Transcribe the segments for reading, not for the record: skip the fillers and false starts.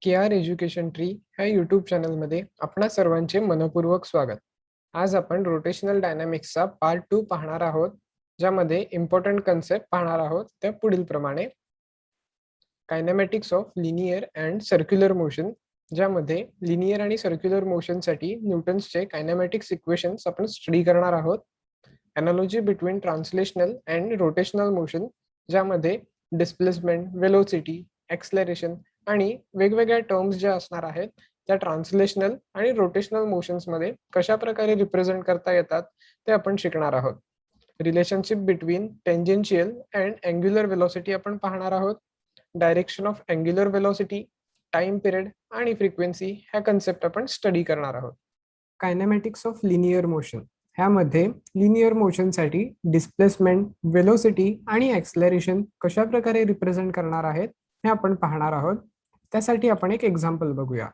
के R education tree ह्या YouTube चॅनलमध्ये आपणा सर्वांचे मनपूर्वक स्वागत. आज आपण रोटेशनल डायनॅमिक्सचा पार्ट 2 पाहणार आहोत, ज्यामध्ये इम्पॉर्टंट कन्सेप्ट पाहणार आहोत त्या पुढील प्रमाणे. Kinematics of linear and circular motion, ज्यामध्ये लिनियर आणि सर्क्युलर मोशनसाठी न्यूटन्सचे कायनेमॅटिक्स इक्वेशन्स आपण स्टडी करणार आहोत. Analogy between translational and rotational motion, ज्यामध्ये डिस्प्लेसमेंट, वेलोसिटी, एक्सलरेशन आणि वेगवेगळ्या टर्म्स ज्या असणार आहेत त्या ट्रान्सलेशनल आणि रोटेशनल मोशन्समध्ये कशा प्रकारे रिप्रेझेंट करता येतात ते आपण शिकणार आहोत. Relationship between tangential and angular velocity आपण पाहणार आहोत. Direction of angular velocity, time period आणि फ्रिक्वेन्सी ह्या कन्सेप्ट आपण स्टडी करणार आहोत. कायनेमॅटिक्स ऑफ लिनियर मोशन ह्यामध्ये लिनियर मोशनसाठी डिस्प्लेसमेंट, वेलोसिटी आणि एक्सलरेशन कशा प्रकारे रिप्रेझेंट करणार आहेत हे आपण पाहणार आहोत. त्यासाठी आपण एक एक्झाम्पल बघूया.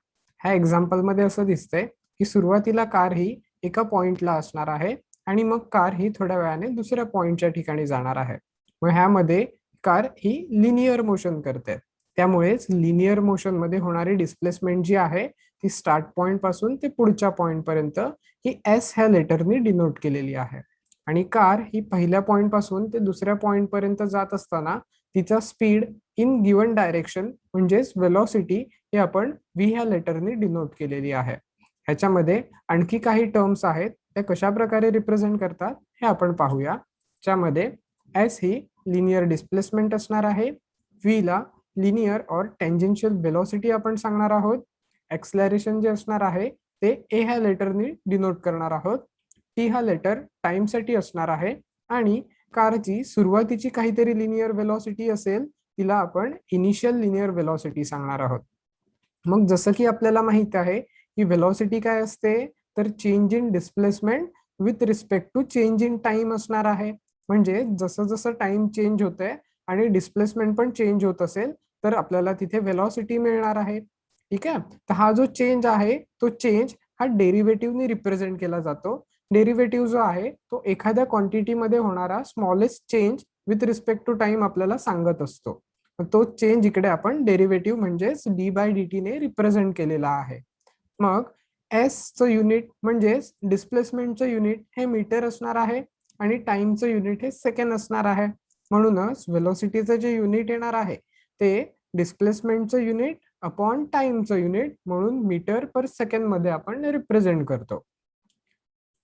ह्या एक्झाम्पलमध्ये असं दिसतंय की सुरुवातीला कार ही एका पॉइंटला असणार आहे आणि मग कार ही थोड्या वेळाने दुसऱ्या पॉइंटच्या ठिकाणी जाणार आहे. मग ह्यामध्ये कार ही लिनियर मोशन करते. त्यामुळेच लिनियर मोशन मध्ये होणारी डिस्प्लेसमेंट जी आहे ती स्टार्ट पॉइंट पासून ते पुढच्या पॉइंट पर्यंत ही एस ह्या लेटरने डिनोट केलेली आहे. आणि कार ही पहिल्या पॉइंट पासून ते दुसऱ्या पॉइंट पर्यंत जात असताना तिचा स्पीड इन गिवन डायरेक्शन म्हणजेच वेलॉसिटी हे आपण व्ही ह्या लेटरने डिनोट केलेली आहे. ह्याच्यामध्ये आणखी काही टर्म्स आहेत, त्या कशा प्रकारे रिप्रेझेंट करतात हे आपण पाहूया. ज्यामध्ये एस ही लिनियर डिस्प्लेसमेंट असणार आहे, व्ही ला लिनियर और टेंजेन्शियल वेलोसिटी आपण सांगणार आहोत, एक्सलरेशन जे असणार आहे ते ए ह्या लेटरने डिनोट करणार आहोत, टी हा लेटर टाइम साठी असणार आहे आणि कारची सुरुवातीची काहीतरी लिनियर वेलोसिटी असेल तिला आपण इनिशियल लिनियर वेलोसिटी सांगणार आहोत. मग जसं की आपल्याला माहित आहे की वेलोसिटी काय असते तर change in displacement with respect to change in time असणार आहे. म्हणजे जसं जसं टाइम चेंज होतंय आणि डिस्प्लेसमेंट पण चेंज होत असेल तर आपल्याला तिथे वेलोसिटी मिळणार आहे. ठीक आहे, तर हा जो चेंज आहे तो चेंज हा डेरिव्हेटिव्हने रिप्रेझेंट केला जातो. डेरिव्हेटिव्ह जो आहे तो एखाद्या क्वांटिटीमध्ये होणारा smallest change with respect to time आपल्याला सांगत असतो. तो चेंज इकडे आपण डेरिव्हेटिव्ह म्हणजेच डी बाय डी टी ने रिप्रेझेंट केलेला आहे. मग एस चं युनिट म्हणजेच डिस्प्लेसमेंटचं युनिट हे मीटर असणार आहे आणि टाइमचं युनिट हे सेकंड असणार आहे. म्हणूनच वेलोसिटीचं जे युनिट येणार आहे ते डिस्प्लेसमेंटचं युनिट अपॉन टाइमचं युनिट म्हणून मीटर पर सेकंड मध्ये आपण रिप्रेझेंट करतो.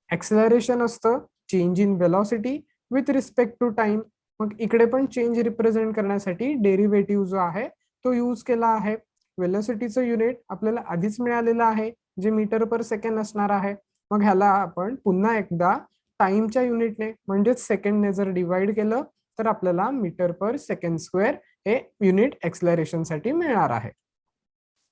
एक्सेलरेशन असतं change in velocity with respect to time. मग इकडे पण चेंज रिप्रेझेंट करण्यासाठी डेरिव्हेटिव्ह जो आहे तो यूज केला आहे. वेलोसिटीचं युनिट आपल्याला आधीच मिळालेलं आहे जे मीटर पर सेकंड असणार आहे. मग ह्याला आपण पुन्हा एकदा टाइमच्या युनिटने म्हणजेच सेकंडने जर डिवाइड केलं तर आपल्याला मीटर पर सेकंड स्क्वेअर हे युनिट एक्सेलरेशन साठी मिळणार आहे.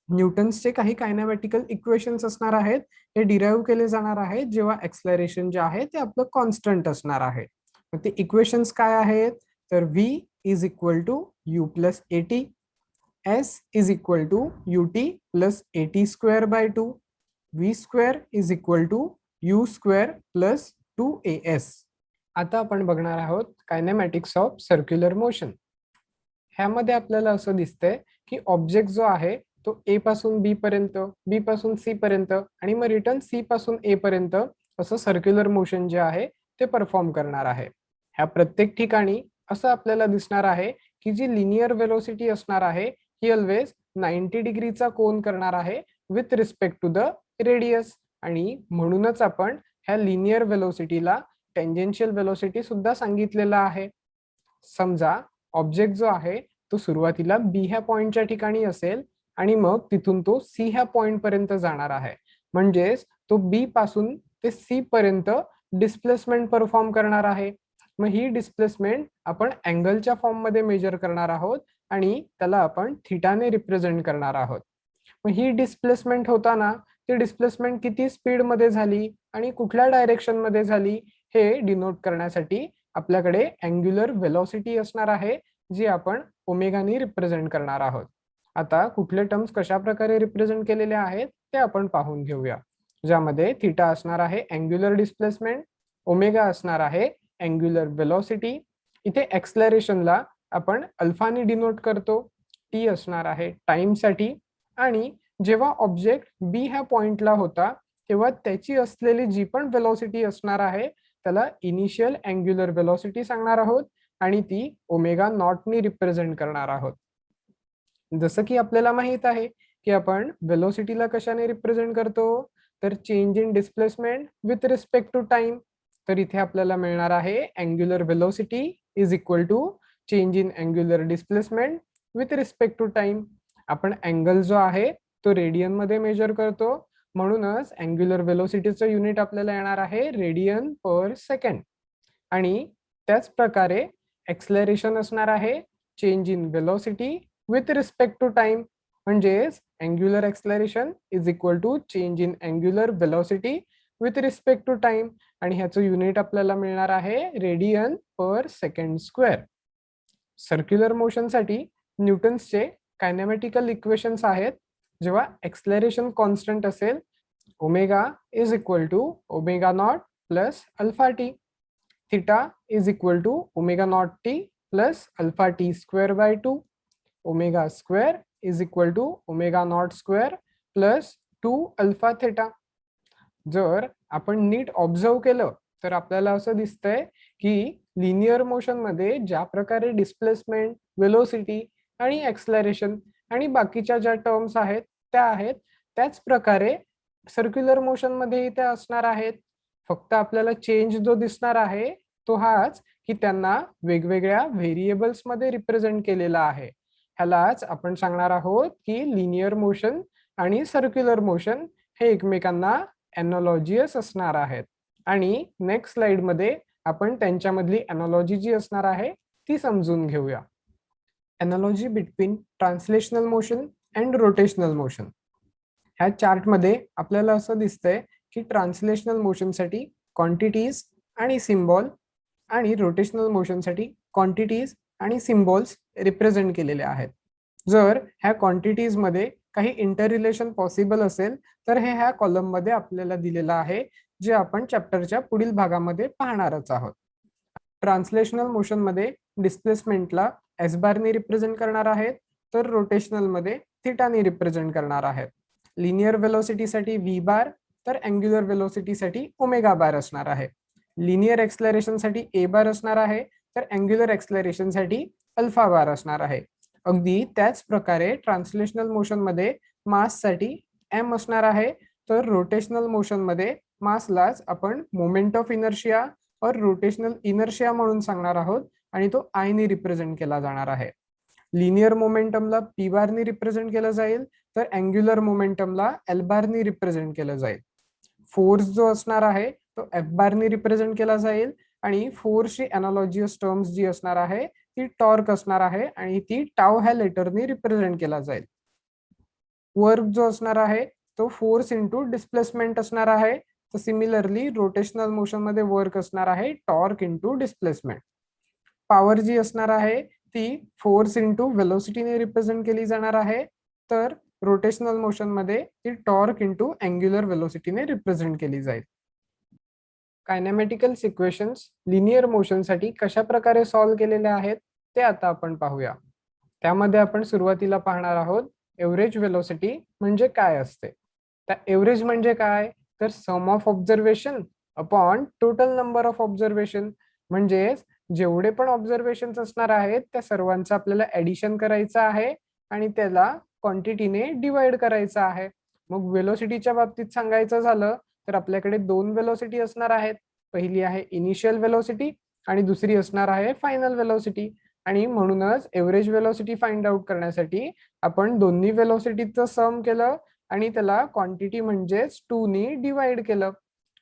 न्यूटन्सचे काही कायनेमॅटिकल इक्वेशन्स असणार आहेत, हे डिराईव्ह केले जाणार आहेत जेव्हा एक्सेलरेशन जे आहे ते आपलं कॉन्स्टंट असणार आहे. मग ते इक्वेशन्स काय आहेत तर v is equal to you plus a t, s is equal to u t plus a t square by two, v square is equal to you square plus 2as. आता आपण बघणार आहोत कायनेमॅटिक्स ऑफ सर्क्युलर मोशन. ह्यामध्ये आपल्याला असं दिसतंय की ऑब्जेक्ट जो आहे तो ए पासून बी पर्यंत, बी पासून सी पर्यंत आणि मग रिटर्न सी पासून ए पर्यंत असं सर्क्युलर मोशन जे आहे ते परफॉर्म करणार आहे. ह्या प्रत्येक ठिकाणी असं आपल्याला दिसणार आहे की जी लिनियर वेलोसिटी असणार आहे ही ऑलवेज 90 डिग्रीचा कोन करणार आहे with respect to the radius. आणि म्हणूनच आपण ह्या लिनियर वेलोसिटीला टेंजेन्शियल वेलोसिटी सुद्धा सांगितलेला आहे. समजा ऑब्जेक्ट जो आहे तो सुरुवातीला बी ह्या पॉइंटच्या ठिकाणी असेल आणि मग तिथून तो सी ह्या पॉइंट पर्यंत जाणार आहे. म्हणजेच तो बी पासून ते सी पर्यंत डिस्प्लेसमेंट परफॉर्म करणार आहे. मग ही डिस्प्लेसमेंट आपण अँगलच्या फॉर्म मध्ये मेजर करणार आहोत आणि त्याला आपण थिटाने रिप्रेझेंट करणार आहोत. मग ही डिस्प्लेसमेंट होताना ती डिस्प्लेसमेंट किती स्पीड मध्ये झाली आणि कुठल्या डायरेक्शन मध्ये झाली हे डिनोट करण्यासाठी आपल्याकडे अँग्युलर वेलोसिटी असणार आहे जी आपण ओमेगाने रिप्रेझेंट करणार आहोत. आता कुठले टर्म्स कशा प्रकारे रिप्रेझेंट केलेले आहेत ते आपण पाहून घेऊया. ज्यामध्ये थीटा असणार आहे अँग्युलर डिस्प्लेसमेंट, ओमेगा असणार आहे अँग्युलर वेलोसिटी, इथे एक्सेलरेशनला आपण अल्फाने डिनोट करतो, टी असणार आहे टाइम साठी आणि जेव्हा ऑब्जेक्ट बी ह्या पॉइंटला होता तेव्हा त्याची असलेली जी पण वेलोसिटी असणार आहे त्याला इनिशियल अँग्युलर वेलोसिटी सांगणार आहोत आणि ती ओमेगा नॉटनी रिप्रेझेंट करणार आहोत. जसं की आपल्याला माहित आहे की आपण वेलोसिटीला कशाने रिप्रेझेंट करतो, तर change in displacement with respect to time. तर इथे आपल्याला मिळणार आहे angular velocity is equal to change in angular displacement with respect to time. आपण अँगल जो आहे तो रेडियन मध्ये मेजर करतो, म्हणूनच अँग्युलर वेलोसिटीचं युनिट आपल्याला येणार आहे रेडियन पर सेकंड. आणि त्याच प्रकारे एक्सलरेशन असणार आहे change in velocity with respect to time, म्हणजेच angular acceleration is equal to change in angular velocity with respect to time. आणि ह्याचं युनिट आपल्याला मिळणार आहे radian per second square. Circular मोशनसाठी न्यूटन्सचे कायनेमॅटिकल इक्वेशन्स आहेत. जेव्हा एक्सलरेशन कॉन्स्टंट असेल omega is equal to omega naught plus alpha T, theta is equal to omega naught T plus alpha T square by 2, omega square is equal to omega naught square plus 2 alpha theta. जर आपण नीट observe केलं तर आपल्याला असं दिसतंय की linear motion मध्ये ज्या प्रकारे डिस्प्लेसमेंट, वेलोसिटी आणि एक्सलरेशन आणि बाकीच्या ज्या टर्म्स आहेत त्या आहेत, त्याच प्रकारे सर्क्युलर मोशन मध्ये त्या असणार आहेत. फक्त आपल्याला चेंज जो दिसणार आहे तो हाच की त्यांना वेगवेगळ्या व्हेरिएबल्स मध्ये रिप्रेझेंट केलेला आहे. ह्यालाच आपण सांगणार आहोत की लिनियर मोशन आणि सर्क्युलर मोशन हे एकमेकांना एनालॉजियस असणार आहेत. आणि नेक्स्ट स्लाइड मध्ये आपण त्यांच्यामधली एनालॉजी जी असणार आहे ती समजून घेऊया. Analogy between translational motion and rotational motion. ह्या चार्टमध्ये आपल्याला असं दिसतंय की ट्रान्सलेशनल मोशनसाठी क्वांटिटीज आणि सिम्बॉल आणि रोटेशनल मोशनसाठी क्वांटिटीज आणि सिम्बॉल्स रिप्रेझेंट केलेले आहेत. जर ह्या क्वांटिटीज मध्ये काही इंटर रिलेशन पॉसिबल असेल तर हे ह्या कॉलम मध्ये आपल्याला दिलेलं आहे, जे आपण चॅप्टरच्या पुढील भागामध्ये पाहणारच आहोत. ट्रान्सलेशनल मोशन मध्ये डिस्प्लेसमेंटला एस बारने रिप्रेझेंट करणार आहेत, तर रोटेशनल मध्ये थीटाने रिप्रेझेंट करणार आहेत. लिनियर वेलोसिटीसाठी व्ही बार तर अँग्युलर वेलोसिटीसाठी ओमेगा बार असणार आहे. लिनियर एक्सलरेशनसाठी ए बार असणार आहे, तर अँग्युलर एक्सलरेशनसाठी अल्फा बार असणार आहे. अगदी त्याच प्रकारे ट्रान्सलेशनल मोशन मध्ये माससाठी एम असणार आहे, तर रोटेशनल मोशन मध्ये मासलाच आपण मोमेंट ऑफ इनर्शिया और रोटेशनल इनर्शिया म्हणून सांगणार आहोत आणि तो आय ने रिप्रेझेंट केला जाणार आहे. लिनियर मोमेंटमला पी बारनी रिप्रेझेंट केलं जाईल, तर अँग्युलर मोमेंटमला एल बारनी रिप्रेझेंट केलं जाईल. फोर्स जो असणार आहे तो एफ बारनी रिप्रेझेंट केला जाईल आणि फोर्सची एनालॉजियस टर्म्स जी असणार आहे ती टॉर्क असणार आहे आणि ती टाउ ह्या लेटरनी रिप्रेझेंट केला जाईल. वर्क जो असणार आहे तो फोर्स इंटू डिस्प्लेसमेंट असणार आहे. तर सिमिलरली रोटेशनल मोशन मध्ये वर्क असणार आहे टॉर्क इंटू डिस्प्लेसमेंट. पॉवर जी असणार आहे ती फोर्स इंटू वेलोसिटीने रिप्रेझेंट केली जाणार आहे, तर रोटेशनल मोशन मध्ये ती टॉर्क इंटू अँग्युलर वेलोसिटीने रिप्रेझेंट केली जाईल. कायनेमॅटिकल इक्वेशन्स लिनियर मोशनसाठी कशा प्रकारे सॉल्व्ह केलेले आहेत ते आता आपण पाहूया. त्यामध्ये आपण सुरुवातीला पाहणार आहोत एव्हरेज वेलोसिटी म्हणजे काय असते. त्या एव्हरेज म्हणजे काय, तर sum of observation upon total number of observation. म्हणजेच जेवढे पण ऑब्झर्वेशन्स असणार आहेत त्या सर्वांचं आपल्याला ऍडिशन करायचं आहे आणि त्याला क्वांटिटीने डिवाइड करायचं आहे. मग वेलोसिटीच्या बाबतीत सांगायचं झालं तर आपल्याकडे दोन वेलोसिटी असणार आहेत. पहिली आहे इनिशियल वेलोसिटी आणि दुसरी असणार आहे फायनल वेलोसिटी. आणि म्हणूनच एव्हरेज वेलोसिटी फाइंड आउट करण्यासाठी आपण दोन्ही वेलोसिटीचं सम केलं आणि त्याला क्वांटिटी म्हणजेच 2 नी डिवाइड केलं.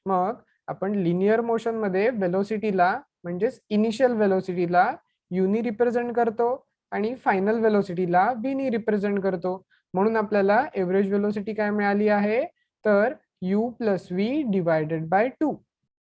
मग आपण लिनियर मोशन मध्ये वेलोसिटीला म्हणजेच इनिशियल वेलोसिटीला यू नी रिप्रेझेंट करतो आणि फायनल वेलोसिटीला व्ही नी रिप्रेझेंट करतो. म्हणून आपल्याला एव्हरेज वेलोसिटी काय मिळाली आहे, तर u plus V divided by 2.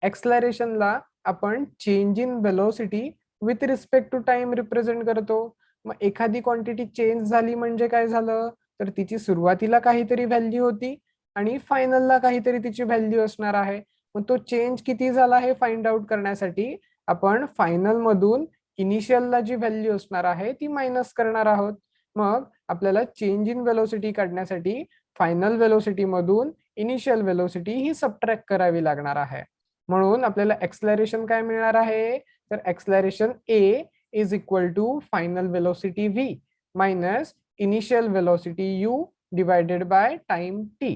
एक्सलरेशनला आपण change in velocity with respect to time represent करतो. मग एखादी क्वांटिटी चेंज झाली म्हणजे काय झालं, तर तिची सुरुवातीला काहीतरी व्हॅल्यू होती आणि फायनलला काहीतरी तिची व्हॅल्यू असणार आहे. मग तो चेंज किती झाला हे फाइंड आउट करण्यासाठी आपण फायनल मधून इनिशियलला जी व्हॅल्यू असणार आहे ती मायनस करणार आहोत. मग आपल्याला चेंज इन वेलोसिटी काढण्यासाठी फायनल वेलोसिटी मधून इनिशियल वेलोसिटी ही सबट्रॅक्ट करावी लागणार आहे. म्हणून आपल्याला एक्सलरेशन काय मिळणार आहे, तर acceleration A is equal to final velocity V minus initial velocity U divided by time T.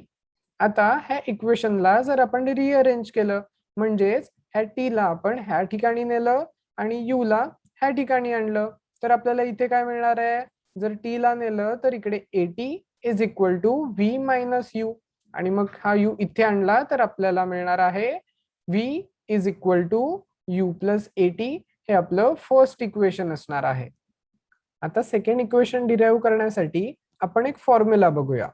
आता ह्या इक्वेशनला जर आपण रिअरेंज केलं, म्हणजेच ह्या टी ला आपण ह्या ठिकाणी नेलं आणि यू ला ह्या ठिकाणी आणलं, तर आपल्याला इथे काय मिळणार आहे, जर टी ला नेलं तर इकडे a t is equal to V minus you, आणि मग हा यू इथे आणला तर आपल्याला मिळणार आहे V is equal to you plus A. T आपलं फर्स्ट इक्वेशन असणार आहे. आता सेकंड इक्वेशन डिराईव्ह करण्यासाठी आपण एक फॉर्म्युला बघूया.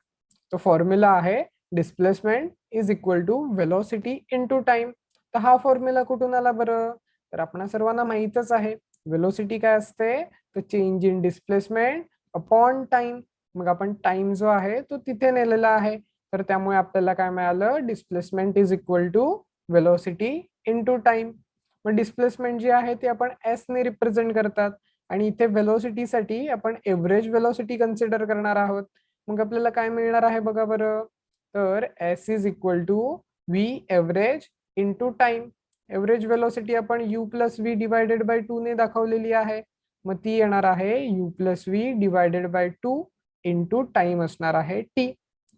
तो फॉर्म्युला आहे displacement is equal to velocity into time. तर हा फॉर्म्युला कुठून आला बरं, तर आपणा सर्वांना माहीतच आहे वेलोसिटी काय असते, तर change in displacement upon time. मग आपण टाइम जो आहे तो तिथे नेलेला आहे, तर त्यामुळे आपल्याला काय मिळालं, displacement is equal to velocity into time. मग डिस्प्लेसमेंट जी आहे ती आपण एस ने रिप्रेझेंट करतात आणि इथे वेलोसिटी साठी आपण एव्हरेज वेलोसिटी कन्सिडर करणार आहोत. मग आपल्याला काय मिळणार आहे बघा बरं, तर S is equal to V average into time. Average velocity आपण U plus V divided by 2 ने दाखवलेली आहे, मग ती येणार आहे U plus V divided by 2 into time असणार आहे टी.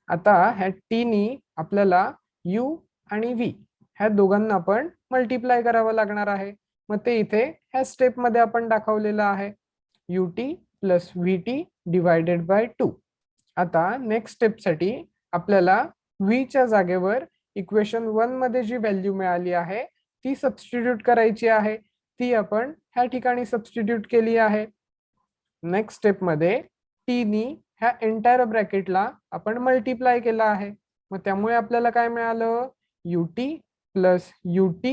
आता ह्या टी नी आपल्याला यू आणि व्ही ह्या दोघांना आपण मल्टिप्लाय करावं लागणार आहे. मग ते इथे ह्या स्टेप मध्ये आपण दाखवलेलं आहे ut plus vt divided by 2. आता नेक्स्ट स्टेप साठी आपल्याला v च्या जागेवर इक्वेशन 1 मध्ये जी व्हॅल्यू मिळाली आहे ती सबस्टिट्यूट करायची आहे. ती आपण ह्या ठिकाणी सबस्टिट्यूट केली आहे. नेक्स्ट स्टेप मध्ये टी नी ह्या एंटायर ब्रॅकेटला आपण मल्टिप्लाय केला आहे. मग त्यामुळे आपल्याला काय मिळालं, ut plus ut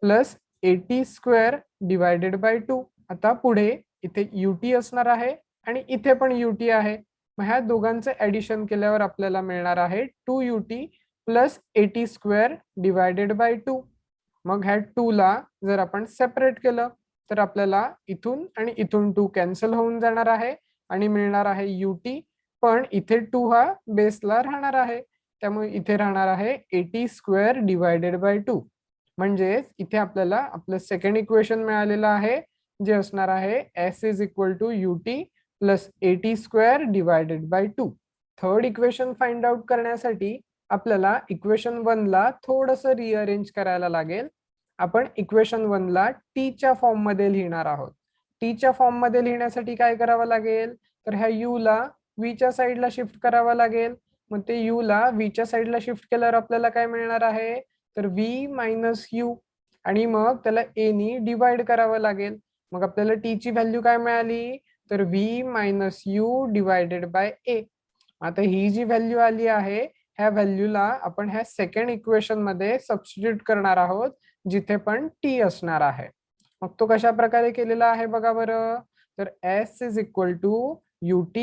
plus a t square divided by 2. आता पुढे इथे ut असणार आहे आणि इथे पण ut आहे. मग ह्या दोघांचे ऍडिशन केल्यावर आपल्याला मिळणार आहे 2ut plus a t square divided by 2. मग ह्या 2 ला जर आपण सेपरेट केलं तर आपल्याला इथून आणि इथून 2 कॅन्सल होऊन जाणार आहे आणि मिळणार आहे ut. पण इथे 2 हा बेसला राहणार आहे, त्यामुळे इथे राहणार आहे एटी स्क्वेअर डिवायडेड बाय 2. म्हणजेच इथे आपल्याला आपलं सेकंड इक्वेशन मिळालेलं आहे, जे असणार आहे s is equal to ut plus a t square divided by 2. Third equation find out करण्यासाठी आपल्याला इक्वेशन 1 ला थोडंसं रिअरेंज करायला लागेल. आपण इक्वेशन 1 ला टी च्या फॉर्म मध्ये लिहिणार आहोत. टी च्या फॉर्म मध्ये लिहिण्यासाठी काय करावं लागेल, तर ह्या यू ला व्ही च्या साईडला शिफ्ट करावं लागेल. मग ते यू ला व्ही च्या साईडला शिफ्ट केल्यावर आपल्याला काय मिळणार आहे, तर व्ही मायनस यू, आणि मग त्याला ए नी डिवाइड करावं लागेल. मग आपल्याला टी ची व्हॅल्यू काय मिळाली, तर V minus U divided by A. आता ही जी व्हॅल्यू आली आहे ह्या व्हॅल्यूला आपण ह्या सेकंड इक्वेशन मध्ये सबस्टिट्यूट करणार आहोत, जिथे पण टी असणार आहे. मग तो कशा प्रकारे केलेला आहे बघा बरं, तर S is equal to ut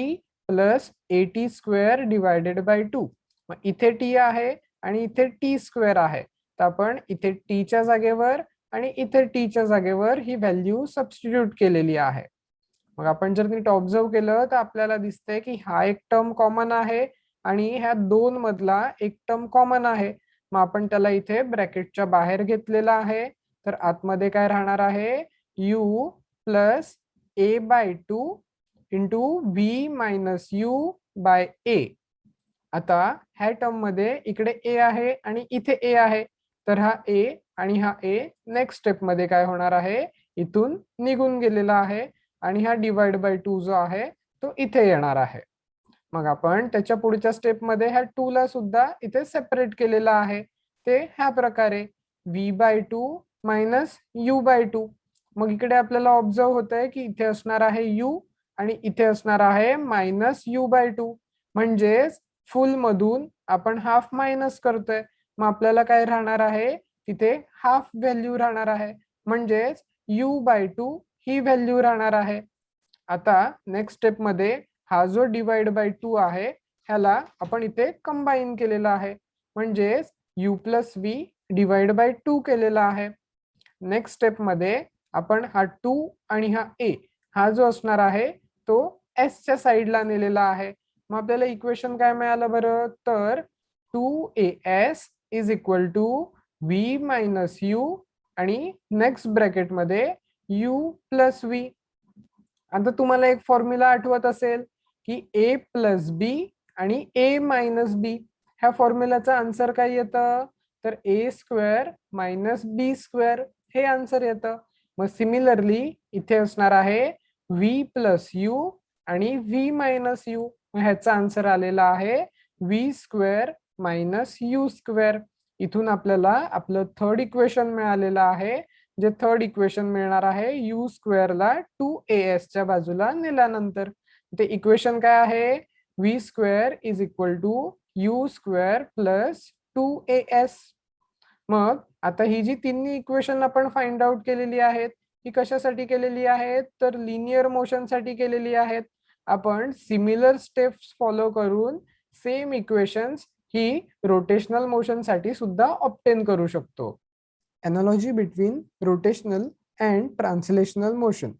plus a t square divided by 2. मग इथे टी आहे आणि इथे टी स्क्वेअर आहे, तर आपण इथे टीच्या जागेवर आणि इथे टीच्या जागेवर ही व्हॅल्यू सबस्टिट्यूट केलेली आहे. मग आपण जर नीट ऑब्झर्व केलं तर आपल्याला दिसतंय की हा एक टर्म कॉमन आहे आणि ह्या दोन मधला एक टर्म कॉमन आहे. मग आपण त्याला इथे ब्रॅकेटच्या बाहेर घेतलेला आहे, तर आतमध्ये काय राहणार आहे, u plus A by 2 into V minus U by A. आता ह्या टर्म मध्ये इकडे ए आहे आणि इथे ए आहे, तर हा ए आणि हा ए नेक्स्ट स्टेप मध्ये काय होणार आहे, इथून निघून गेलेला आहे आणि हा डिवाइड बाय 2 जो आहे तो इथे येणार आहे. मग आपण त्याच्या पुढच्या स्टेप मध्ये ह्या 2 ला सुद्धा इथे सेपरेट केलेला आहे, ते ह्या प्रकारे v by 2 minus U by 2. मग इकडे आपल्याला ऑब्झर्व होतंय की इथे असणार आहे u आणि इथे असणार आहे मायनस यू बाय 2. म्हणजेच फुल मधून आपण हाफ मायनस करतोय, मग आपल्याला काय राहणार आहे, तिथे हाफ व्हॅल्यू राहणार आहे, म्हणजेच u बाय 2 ही व्हॅल्यू राहणार आहे. आता नेक्स्ट स्टेप मध्ये हा जो डिवाइड बाय 2 आहे ह्याला आपण इथे कंबाईन केलेला आहे, म्हणजेच u plus V divide by 2 केलेला आहे. नेक्स्ट स्टेप मध्ये आपण हा 2 आणि हा a हा जो असणार आहे तो च्या साईडला नेलेला आहे. मग आपल्याला इक्वेशन काय मिळालं बरं, तर 2as is equal to V minus you आणि नेक्स्ट ब्रॅकेटमध्ये u प्लस व्ही. आता तुम्हाला एक फॉर्म्युला आठवत असेल की a प्लस बी आणि a मायनस बी, ह्या फॉर्म्युलाचा आन्सर काय येतं, तर a square minus B square हे आन्सर येतं. मग सिमिलरली इथे असणार आहे v प्लस यू आणि v मायनस यू, ह्याचा आन्सर आलेला आहे v square minus U square. इथून आपल्याला आपलं थर्ड इक्वेशन मिळालेलं आहे, जे थर्ड इक्वेशन मिळणार आहे यू स्क्वेअरला 2as च्या बाजूला नेल्यानंतर. ते इक्वेशन काय आहे, V square is equal to you square plus 2as. मग आता ही जी तिन्ही इक्वेशन आपण फाइंड आउट केलेली आहेत, ही कशासाठी केलेली आहेत, तर लिनियर मोशन साठी केलेली आहेत. आपण सिमिलर स्टेप्स फॉलो करून सेम इक्वेशन्स ही रोटेशनल मोशन साठी सुद्धा ऑब्टेन करू शकतो. Analogy between rotational and translational motion.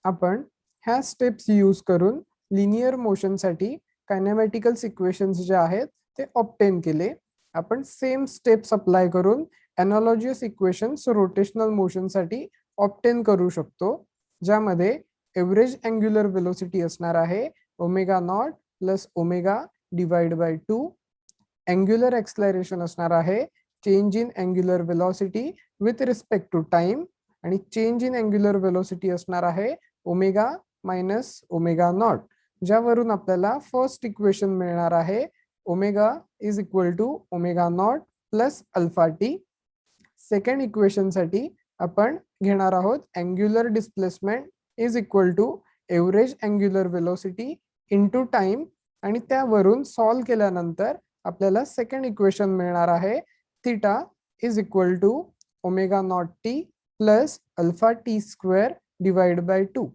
आपण ह्या स्टेप्स यूज करून लिनियर मोशन साठी कायनेमॅटिकल इक्वेशन्स जे आहेत ते ऑब्टेन केले. आपण सेम स्टेप्स अप्लाय करून एनालॉजियस इक्वेशन्स रोटेशनल मोशन साठी ऑब्टेन करू शकतो, ज्यामध्ये एव्हरेज अँग्युलर वेलोसिटी असणार आहे omega naught plus omega divide by 2. Angular acceleration असणार आहे change in angular velocity with respect to time, आणि चेंज इन अँग्युलर वेलोसिटी असणार आहे ओमेगा मायनस ओमेगा नॉट, ज्यावरून आपल्याला फर्स्ट इक्वेशन मिळणार आहे omega is equal to omega naught plus alpha T. Second equation साठी आपण घेणार आहोत angular displacement is equal to average angular velocity into time, आणि त्यावरून सॉल्व केल्यानंतर आपल्याला सेकंड इक्वेशन मिळणार आहे theta is equal to omega naught T plus alpha T square divide by 2.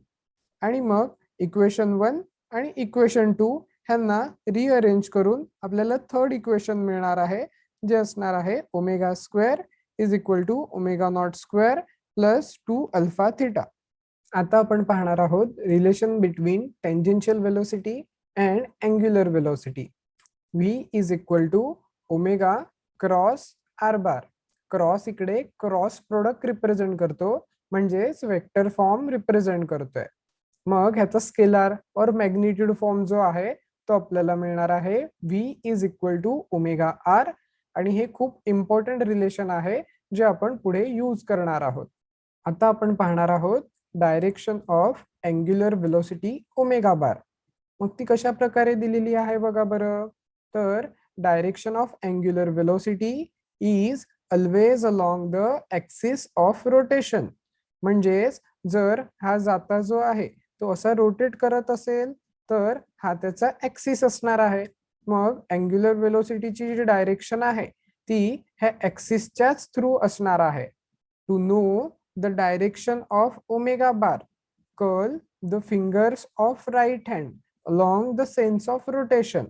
आणि मग इक्वेशन 1 आणि इक्वेशन 2 ह्यांना रिअरेंज करून आपल्याला थर्ड इक्वेशन मिळणार आहे, जे असणार आहे omega square is equal to omega naught square plus 2 alpha theta. आता आपण पाहणार आहोत relation between tangential velocity and angular velocity. v is equal to omega cross R bar. Cross इकडे क्रॉस प्रोडक्ट रिप्रेझेंट करतो, म्हणजेच वेक्टर फॉर्म रिप्रेझेंट करतोय. मग ह्याचा स्केलार और मॅग्निट्यूड फॉर्म जो आहे तो आपल्याला मिळणार आहे v is equal to omega R, आणि हे खूप इम्पॉर्टंट रिलेशन आहे जे आपण पुढे यूज करणार आहोत. आता आपण पाहणार आहोत direction of angular velocity omega बार. मग ती कशा प्रकारे दिलेली आहे बघा बरं, तर direction of angular velocity is always along the axis of rotation. म्हणजेच जर हा जाता जो आहे तो असा रोटेट करत असेल तर हा त्याचा ऍक्सिस असणार आहे. मग अँग्युलर वेलोसिटीची जी डायरेक्शन आहे ती ह्या ऍक्सिसच्याच थ्रू असणार आहे. To know the direction of omega bar, curl the fingers of right hand along the sense of rotation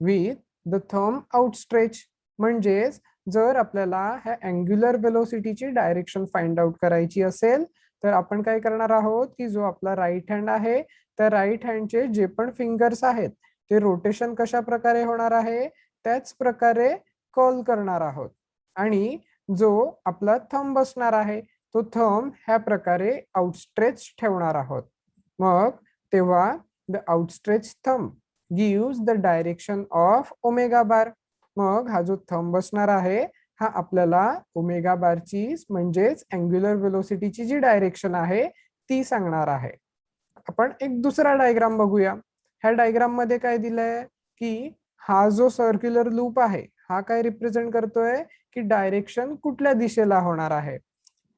with the thumb outstretch. म्हणजेच जर आपल्याला ह्या अँग्युलर वेलोसिटीची डायरेक्शन फाइंड आउट करायची असेल तर आपण काय करणार आहोत की जो आपला राईट हँड आहे त्या राईट हँडचे जे पण फिंगर्स आहेत ते रोटेशन कशा प्रकारे होणार आहे त्याच प्रकारे कर्ल करणार आहोत, आणि जो आपला थंब असणार आहे तो थंब ह्या प्रकारे आउटस्ट्रेच ठेवणार आहोत. मग तेव्हा the outstretched thumb gives the direction of omega bar. मग हा जो थंब असणार आहे हा आपल्याला ओमेगा बारची म्हणजेच अँग्युलर वेलोसिटीची जी डायरेक्शन आहे ती सांगणार आहे. आपण एक दुसरा डायग्राम बघूया. ह्या डायग्राम मध्ये काय दिलंय की हा जो सर्क्युलर लूप आहे हा काय रिप्रेझेंट करतोय की डायरेक्शन कुठल्या दिशेला होणार आहे.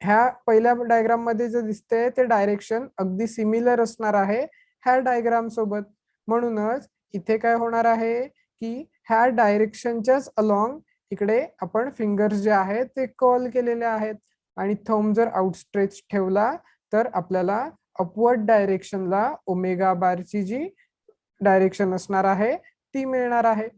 ह्या पहिल्या डायग्राम मध्ये जे दिसतंय ते डायरेक्शन अगदी सिमिलर असणार आहे ह्या डायग्राम सोबत. म्हणूनच इथे काय होणार आहे की ह्या डायरेक्शनच्याच अलॉंग इकडे आपण फिंगर्स जे आहेत ते कर्ल केलेले आहेत, आणि थंब जर आउटस्ट्रेच ठेवला तर आपल्याला अपवर्ड डायरेक्शनला ओमेगा बारची जी डायरेक्शन असणार आहे ती मिळणार आहे.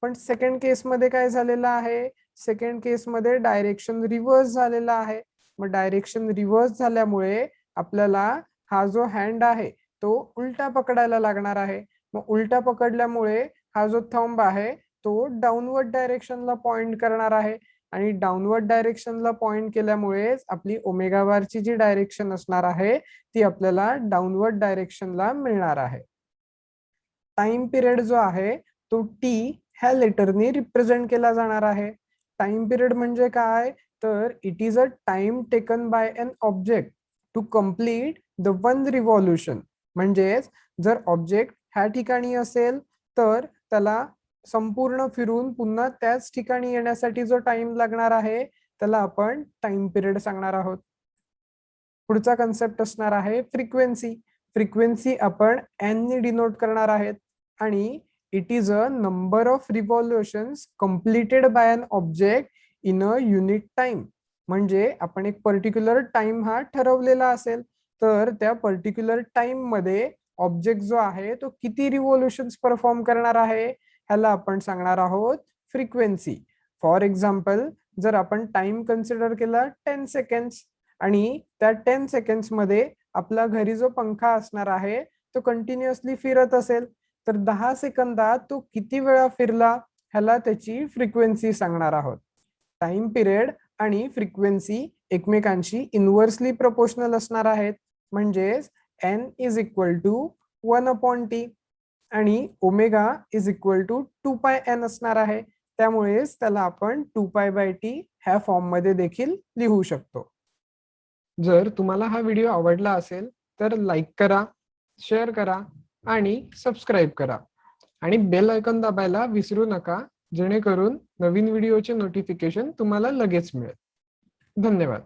पण सेकंड केस मध्ये काय झालेलं आहे, सेकंड केस मध्ये डायरेक्शन रिव्हर्स झालेला आहे. मग डायरेक्शन रिव्हर्स झाल्यामुळे आपल्याला हा जो हँड आहे तो उलटा पकडायला लागणार आहे. मग उलटा पकडल्यामुळे हा जो थंब आहे तो डाऊनवर्ड डायरेक्शनला पॉइंट करणार आहे आणि डाऊनवर्ड डायरेक्शनला पॉइंट केल्यामुळेच आपली ओमेगा बारची जी डायरेक्शन असणार आहे ती आपल्याला डाऊनवर्ड डायरेक्शनला मिळणार आहे. टाइम पिरियड जो आहे तो टी ह्या लेटरनी रिप्रेझेंट केला जाणार आहे. टाइम पिरियड म्हणजे काय, तर it is a time taken by an object to complete the one revolution. म्हणजेच जर ऑब्जेक्ट ह्या ठिकाणी असेल तर त्याला संपूर्ण फिरून पुन्हा त्याच ठिकाणी येण्यासाठी जो टाइम लागणार आहे त्याला आपण टाइम पिरियड सांगणार आहोत. पुढचा कन्सेप्ट असणार आहे फ्रिक्वेन्सी. फ्रिक्वेन्सी आपण एन ने डिनोट करणार आहेत आणि it is a number of revolutions completed by an object in a unit time. म्हणजे आपण एक पर्टिक्युलर टाइम हा ठरवलेला असेल तर त्या पर्टिक्युलर टाइम मध्ये ऑब्जेक्ट जो आहे तो किती रिव्हॉल्युशन्स परफॉर्म करणार आहे ह्याला आपण सांगणार आहोत फ्रिक्वेन्सी. फॉर एक्झाम्पल जर आपण टाइम कन्सिडर केला 10 सेकंड्स आणि त्या 10 सेकंड्स मध्ये आपला घरी जो पंखा असणार आहे तो कंटिन्युअसली फिरत असेल तर 10 सेकंदात तो किती वेळा फिरला ह्याला त्याची फ्रिक्वेन्सी सांगणार आहोत. टाइम पिरियड आणि फ्रिक्वेन्सी एकमेकांशी इन्व्हर्सली प्रपोर्शनल असणार आहेत. म्हणजेच n is equal to 1/t आणि omega is equal to 2πn असणार आहे. त्यामुळेच त्याला आपण 2π/t ह्या फॉर्म मध्ये देखील लिहू शकतो. जर तुम्हाला हा व्हिडिओ आवडला असेल तर लाईक करा, शेअर करा आणि सबस्क्राईब करा आणि बेल आयकॉन दाबायला विसरू नका, जेणेकरून नवीन व्हिडिओचे नोटिफिकेशन तुम्हाला लगेच मिळेल. धन्यवाद.